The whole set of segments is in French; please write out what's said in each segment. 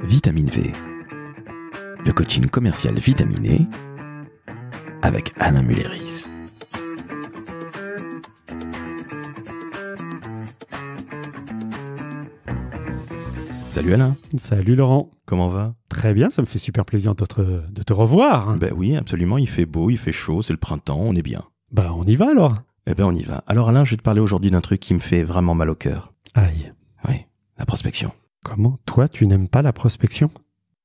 Vitamine V, le coaching commercial vitaminé avec Alain Mulleris. Salut Alain. Salut Laurent. Comment va? Très bien, ça me fait super plaisir de te revoir. Ben oui, absolument, il fait beau, il fait chaud, c'est le printemps, on est bien. Bah on y va alors. Eh ben on y va. Alors Alain, je vais te parler aujourd'hui d'un truc qui me fait vraiment mal au cœur. Aïe. Oui, la prospection. Comment, toi, tu n'aimes pas la prospection?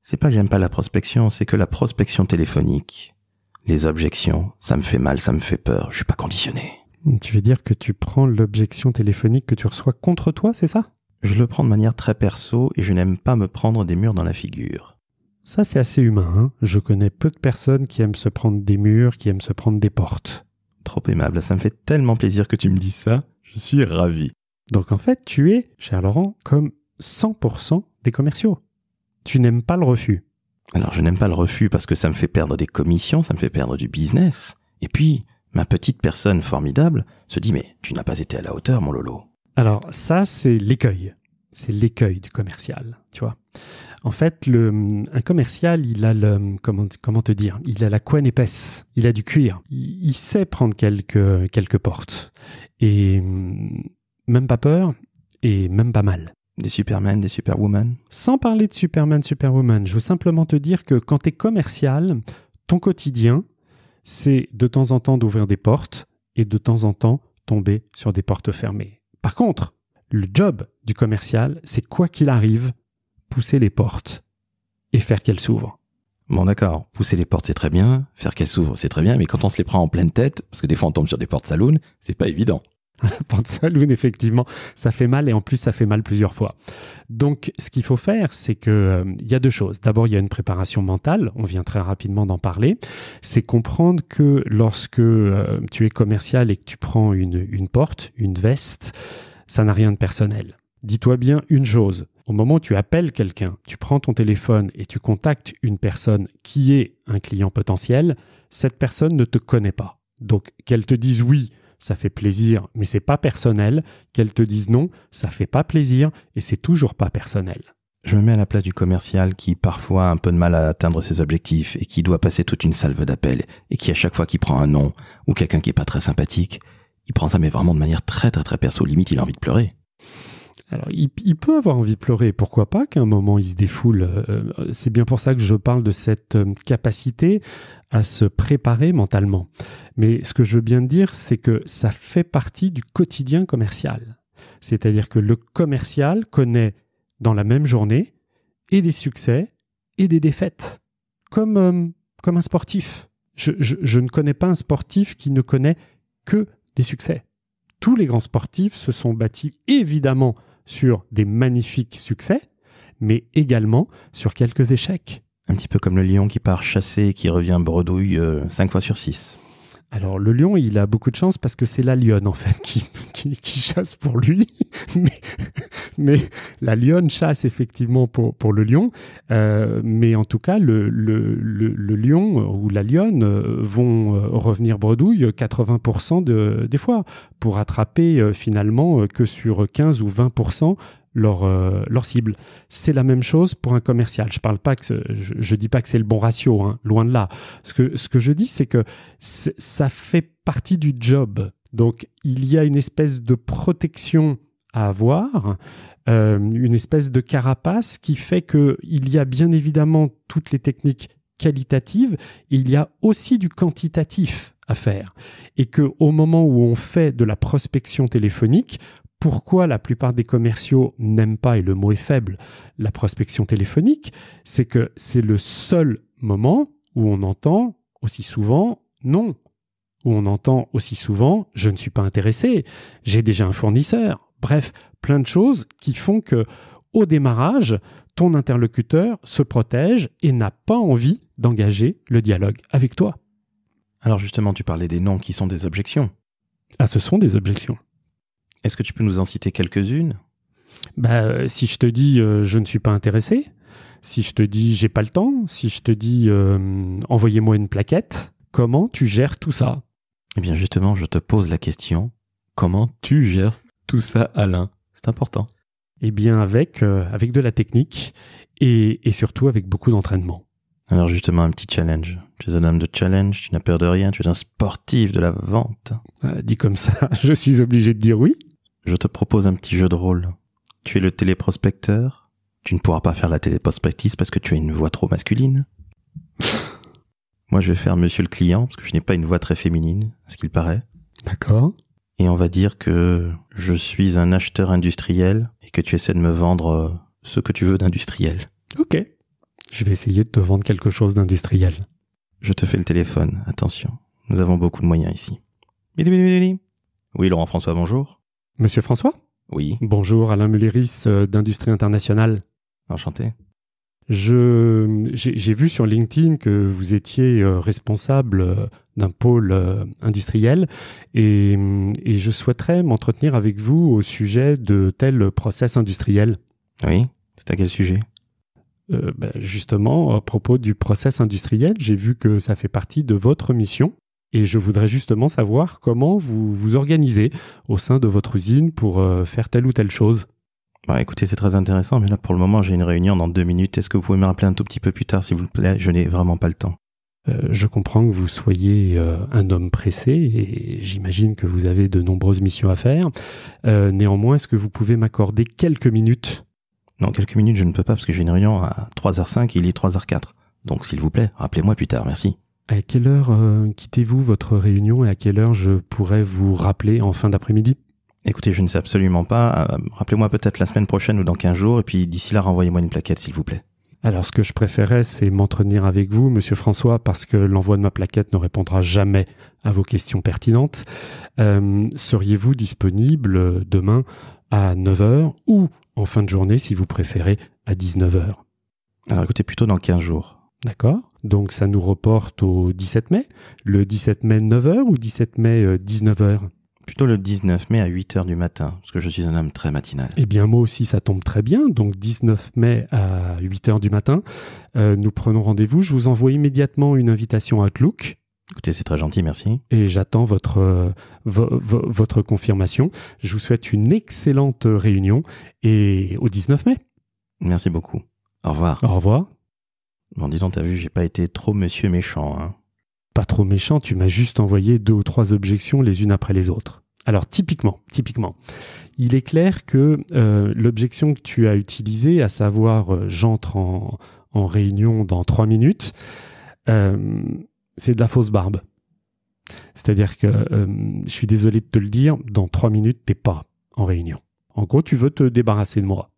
C'est pas que j'aime pas la prospection, c'est que la prospection téléphonique, les objections, ça me fait mal, ça me fait peur, je suis pas conditionné. Tu veux dire que tu prends l'objection téléphonique que tu reçois contre toi, c'est ça? Je le prends de manière très perso et je n'aime pas me prendre des murs dans la figure. Ça, c'est assez humain, hein. Je connais peu de personnes qui aiment se prendre des murs, qui aiment se prendre des portes. Trop aimable, ça me fait tellement plaisir que tu me dis ça, je suis ravi. Donc en fait, tu es, cher Laurent, comme 100% des commerciaux. Tu n'aimes pas le refus. Alors je n'aime pas le refus parce que ça me fait perdre des commissions, ça me fait perdre du business. Et puis, ma petite personne formidable se dit « Mais tu n'as pas été à la hauteur, mon Lolo ». Alors ça, c'est l'écueil. C'est l'écueil du commercial, tu vois. En fait, un commercial, il a comment te dire, il a la couenne épaisse, il a du cuir. Il sait prendre quelques portes. Et même pas peur et même pas mal. Des Superman, des Superwoman. Sans parler de Superman, Superwoman, je veux simplement te dire que quand tu es commercial, ton quotidien, c'est de temps en temps d'ouvrir des portes et de temps en temps tomber sur des portes fermées. Par contre, le job du commercial, c'est quoi qu'il arrive, pousser les portes et faire qu'elles s'ouvrent. Bon d'accord, pousser les portes c'est très bien, faire qu'elles s'ouvrent c'est très bien, mais quand on se les prend en pleine tête, parce que des fois on tombe sur des portes saloon, c'est pas évident. Porte saloon, effectivement, ça fait mal et en plus ça fait mal plusieurs fois. Donc ce qu'il faut faire, c'est que y a deux choses. D'abord, il y a une préparation mentale, on vient très rapidement d'en parler. C'est comprendre que lorsque tu es commercial et que tu prends une porte, une veste, ça n'a rien de personnel. Dis-toi bien une chose, au moment où tu appelles quelqu'un, tu prends ton téléphone et tu contactes une personne qui est un client potentiel, cette personne ne te connaît pas. Donc qu'elle te dise oui, ça fait plaisir, mais c'est pas personnel. Qu'elle te dise non, ça fait pas plaisir et c'est toujours pas personnel. Je me mets à la place du commercial qui parfois a un peu de mal à atteindre ses objectifs et qui doit passer toute une salve d'appels et qui à chaque fois qu'il prend un non ou quelqu'un qui est pas très sympathique, il prend ça mais vraiment de manière très très très perso, limite il a envie de pleurer. Alors, il peut avoir envie de pleurer, pourquoi pas qu'à un moment il se défoule. C'est bien pour ça que je parle de cette capacité à se préparer mentalement. Mais ce que je veux bien dire, c'est que ça fait partie du quotidien commercial. C'est-à-dire que le commercial connaît dans la même journée et des succès et des défaites, comme un sportif. Je ne connais pas un sportif qui ne connaît que des succès. Tous les grands sportifs se sont bâtis évidemment sur des magnifiques succès, mais également sur quelques échecs. Un petit peu comme le lion qui part chasser et qui revient bredouille 5 fois sur 6. Alors le lion, il a beaucoup de chance parce que c'est la lionne en fait qui chasse pour lui, mais la lionne chasse effectivement pour le lion, mais en tout cas le lion ou la lionne vont revenir bredouille 80% des fois pour attraper finalement que sur 15 ou 20% leur cible. C'est la même chose pour un commercial. Je dis pas que c'est le bon ratio, hein, loin de là. Ce que je dis, c'est que ça fait partie du job. Donc, il y a une espèce de protection à avoir, une espèce de carapace qui fait qu'il y a bien évidemment toutes les techniques qualitatives et il y a aussi du quantitatif à faire. Et qu'au moment où on fait de la prospection téléphonique, pourquoi la plupart des commerciaux n'aiment pas, et le mot est faible, la prospection téléphonique, c'est que c'est le seul moment où on entend aussi souvent non, où on entend aussi souvent je ne suis pas intéressé, j'ai déjà un fournisseur. Bref, plein de choses qui font que au démarrage, ton interlocuteur se protège et n'a pas envie d'engager le dialogue avec toi. Alors justement, tu parlais des noms qui sont des objections. Ah, ce sont des objections. Est-ce que tu peux nous en citer quelques-unes ? Si je te dis je ne suis pas intéressé, si je te dis j'ai pas le temps, si je te dis envoyez-moi une plaquette, comment tu gères tout ça ? Eh bien justement, je te pose la question, comment tu gères tout ça, Alain ? C'est important. Eh bien, avec de la technique et surtout avec beaucoup d'entraînement. Alors justement, un petit challenge. Tu es un homme de challenge, tu n'as peur de rien, tu es un sportif de la vente. Dit comme ça, je suis obligé de dire oui. Je te propose un petit jeu de rôle. Tu es le téléprospecteur. Tu ne pourras pas faire la téléprospectrice parce que tu as une voix trop masculine. Moi, je vais faire monsieur le client parce que je n'ai pas une voix très féminine, à ce qu'il paraît. D'accord. Et on va dire que je suis un acheteur industriel et que tu essaies de me vendre ce que tu veux d'industriel. Ok. Je vais essayer de te vendre quelque chose d'industriel. Je te fais le téléphone. Attention, nous avons beaucoup de moyens ici. Bili, bili, bili. Oui, Laurent François, bonjour. Monsieur François ? Oui. Bonjour, Alain Mulleris d'Industrie Internationale. Enchanté. J'ai vu sur LinkedIn que vous étiez responsable d'un pôle industriel et je souhaiterais m'entretenir avec vous au sujet de tel process industriel. Oui, c'est à quel sujet ? Justement, à propos du process industriel, j'ai vu que ça fait partie de votre mission et je voudrais justement savoir comment vous vous organisez au sein de votre usine pour faire telle ou telle chose. Bah écoutez, c'est très intéressant, mais là pour le moment j'ai une réunion dans 2 minutes. Est-ce que vous pouvez me rappeler un tout petit peu plus tard, s'il vous plaît ? Je n'ai vraiment pas le temps. Je comprends que vous soyez un homme pressé et j'imagine que vous avez de nombreuses missions à faire. Néanmoins, est-ce que vous pouvez m'accorder quelques minutes ? Non, quelques minutes je ne peux pas parce que j'ai une réunion à 3h05 et il est 3h04. Donc s'il vous plaît, rappelez-moi plus tard, merci. À quelle heure quittez-vous votre réunion et à quelle heure je pourrais vous rappeler en fin d'après-midi ? Écoutez, je ne sais absolument pas. Rappelez-moi peut-être la semaine prochaine ou dans 15 jours et puis d'ici là, renvoyez-moi une plaquette s'il vous plaît. Alors, ce que je préférais, c'est m'entretenir avec vous, Monsieur François, parce que l'envoi de ma plaquette ne répondra jamais à vos questions pertinentes. Seriez-vous disponible demain à 9h ou en fin de journée, si vous préférez, à 19h ? Alors écoutez, plutôt dans 15 jours. D'accord. Donc, ça nous reporte au 17 mai. Le 17 mai, 9h ou 17 mai, 19h ? Plutôt le 19 mai à 8h du matin, parce que je suis un homme très matinal. Eh bien, moi aussi, ça tombe très bien. Donc, 19 mai à 8h du matin, nous prenons rendez-vous. Je vous envoie immédiatement une invitation à Outlook. Écoutez, c'est très gentil, merci. Et j'attends votre confirmation. Je vous souhaite une excellente réunion et au 19 mai. Merci beaucoup. Au revoir. Au revoir. Bon, dis donc, t'as vu, j'ai pas été trop monsieur méchant, hein. Pas trop méchant, tu m'as juste envoyé 2 ou 3 objections les unes après les autres. Alors, typiquement, il est clair que l'objection que tu as utilisée, à savoir j'entre en réunion dans 3 minutes, c'est de la fausse barbe. C'est-à-dire que, je suis désolé de te le dire, dans 3 minutes, t'es pas en réunion. En gros, tu veux te débarrasser de moi.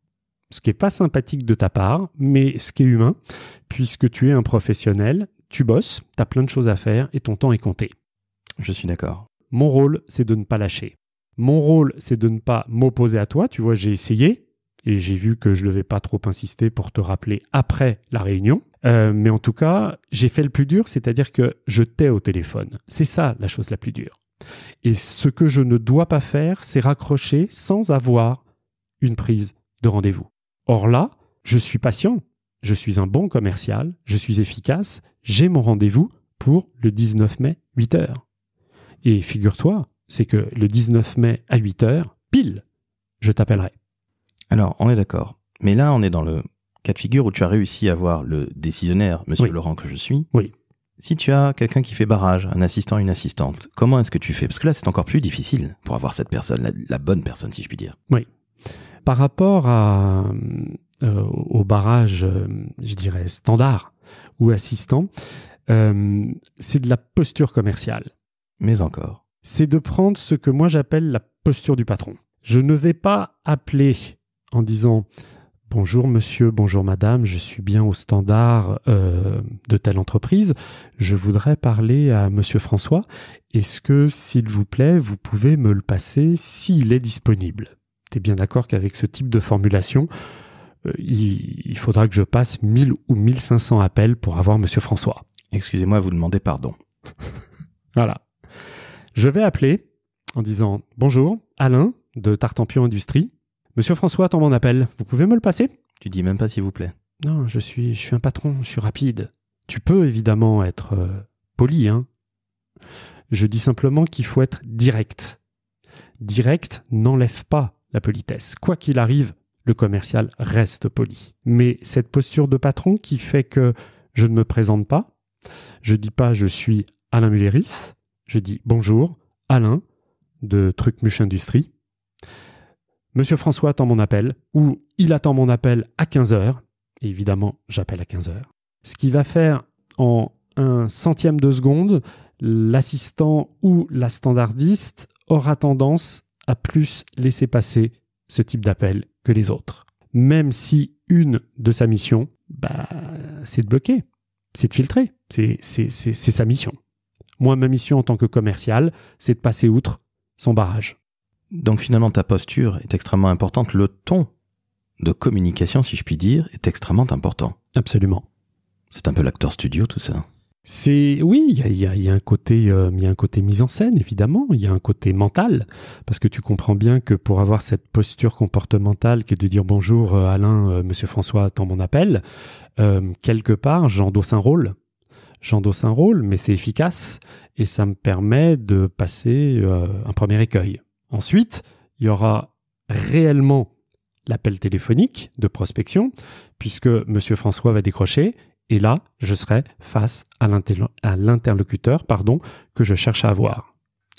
Ce qui est pas sympathique de ta part, mais ce qui est humain, puisque tu es un professionnel, tu bosses, tu as plein de choses à faire et ton temps est compté. Je suis d'accord. Mon rôle, c'est de ne pas lâcher. Mon rôle, c'est de ne pas m'opposer à toi. Tu vois, j'ai essayé et j'ai vu que je ne devais pas trop insister pour te rappeler après la réunion. Mais en tout cas, j'ai fait le plus dur, c'est-à-dire que je t'ai au téléphone. C'est ça la chose la plus dure. Et ce que je ne dois pas faire, c'est raccrocher sans avoir une prise de rendez-vous. Or là, je suis patient. Je suis un bon commercial, je suis efficace, j'ai mon rendez-vous pour le 19 mai, 8h. Et figure-toi, c'est que le 19 mai à 8h, pile, je t'appellerai. Alors, on est d'accord. Mais là, on est dans le cas de figure où tu as réussi à avoir le décisionnaire, monsieur Oui. Laurent que je suis. Oui. Si tu as quelqu'un qui fait barrage, un assistant, une assistante, comment est-ce que tu fais ? Parce que là, c'est encore plus difficile pour avoir cette personne, la bonne personne, si je puis dire. Oui. Par rapport au barrage, je dirais, standard ou assistant, c'est de la posture commerciale. Mais encore. C'est de prendre ce que moi j'appelle la posture du patron. Je ne vais pas appeler en disant « Bonjour monsieur, bonjour madame, je suis bien au standard de telle entreprise. Je voudrais parler à monsieur François. Est-ce que, s'il vous plaît, vous pouvez me le passer s'il est disponible ?» Tu es bien d'accord qu'avec ce type de formulation, il faudra que je passe 1000 ou 1500 appels pour avoir monsieur François. Excusez-moi, vous demandez pardon. Voilà. Je vais appeler en disant « Bonjour, Alain de Tartampion Industrie. Monsieur François attend mon appel. Vous pouvez me le passer ?» Tu dis même pas s'il vous plaît. Non, je suis un patron, je suis rapide. Tu peux évidemment être poli, hein. Je dis simplement qu'il faut être direct. Direct n'enlève pas la politesse. Quoi qu'il arrive, le commercial reste poli. Mais cette posture de patron qui fait que je ne me présente pas, je dis pas je suis Alain Mulleris, je dis bonjour, Alain de Trucmuche Industrie. Monsieur François attend mon appel, ou il attend mon appel à 15h, et évidemment j'appelle à 15h. Ce qui va faire en un centième de seconde, l'assistant ou la standardiste aura tendance à plus laisser passer ce type d'appel que les autres. Même si une de sa mission, c'est de bloquer, c'est de filtrer, c'est sa mission. Moi, ma mission en tant que commercial, c'est de passer outre son barrage. Donc finalement, ta posture est extrêmement importante. Le ton de communication, si je puis dire, est extrêmement important. Absolument. C'est un peu l'acteur studio, tout ça. Oui, il y a un côté mise en scène, évidemment. Il y a un côté mental, parce que tu comprends bien que pour avoir cette posture comportementale qui est de dire bonjour Alain, Monsieur François attend mon appel, quelque part j'endosse un rôle. Mais c'est efficace et ça me permet de passer un premier écueil. Ensuite, il y aura réellement l'appel téléphonique de prospection, puisque Monsieur François va décrocher. Et là, je serai face à l'interlocuteur que je cherche à avoir.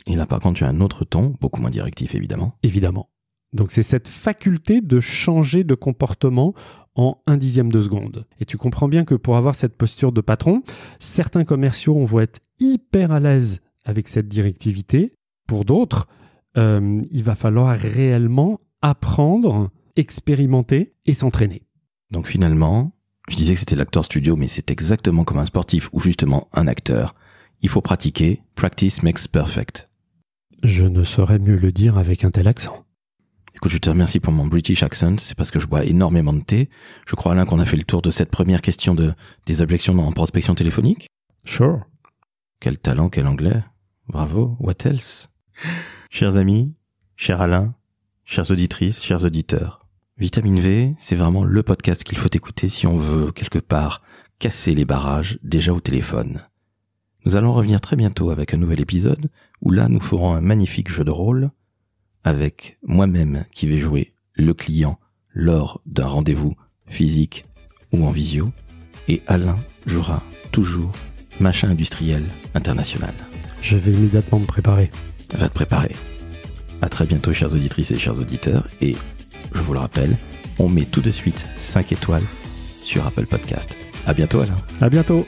Et là, par contre, tu as un autre ton, beaucoup moins directif, évidemment. Évidemment. Donc, c'est cette faculté de changer de comportement en 1/10 de seconde. Et tu comprends bien que pour avoir cette posture de patron, certains commerciaux vont être hyper à l'aise avec cette directivité. Pour d'autres, il va falloir réellement apprendre, expérimenter et s'entraîner. Donc finalement, je disais que c'était l'acteur studio, mais c'est exactement comme un sportif ou justement un acteur. Il faut pratiquer. Practice makes perfect. Je ne saurais mieux le dire avec un tel accent. Écoute, je te remercie pour mon British accent. C'est parce que je bois énormément de thé. Je crois, Alain, qu'on a fait le tour de cette première question des objections en prospection téléphonique. Sure. Quel talent, quel anglais. Bravo. What else? Chers amis, cher Alain, chères auditrices, chers auditeurs. Vitamine V, c'est vraiment le podcast qu'il faut écouter si on veut, quelque part, casser les barrages déjà au téléphone. Nous allons revenir très bientôt avec un nouvel épisode où là, nous ferons un magnifique jeu de rôle avec moi-même qui vais jouer le client lors d'un rendez-vous physique ou en visio et Alain jouera toujours machin industriel international. Je vais immédiatement me préparer. Va te préparer. À très bientôt, chères auditrices et chers auditeurs, et je vous le rappelle, on met tout de suite 5 étoiles sur Apple Podcast. À bientôt, Alain. À bientôt.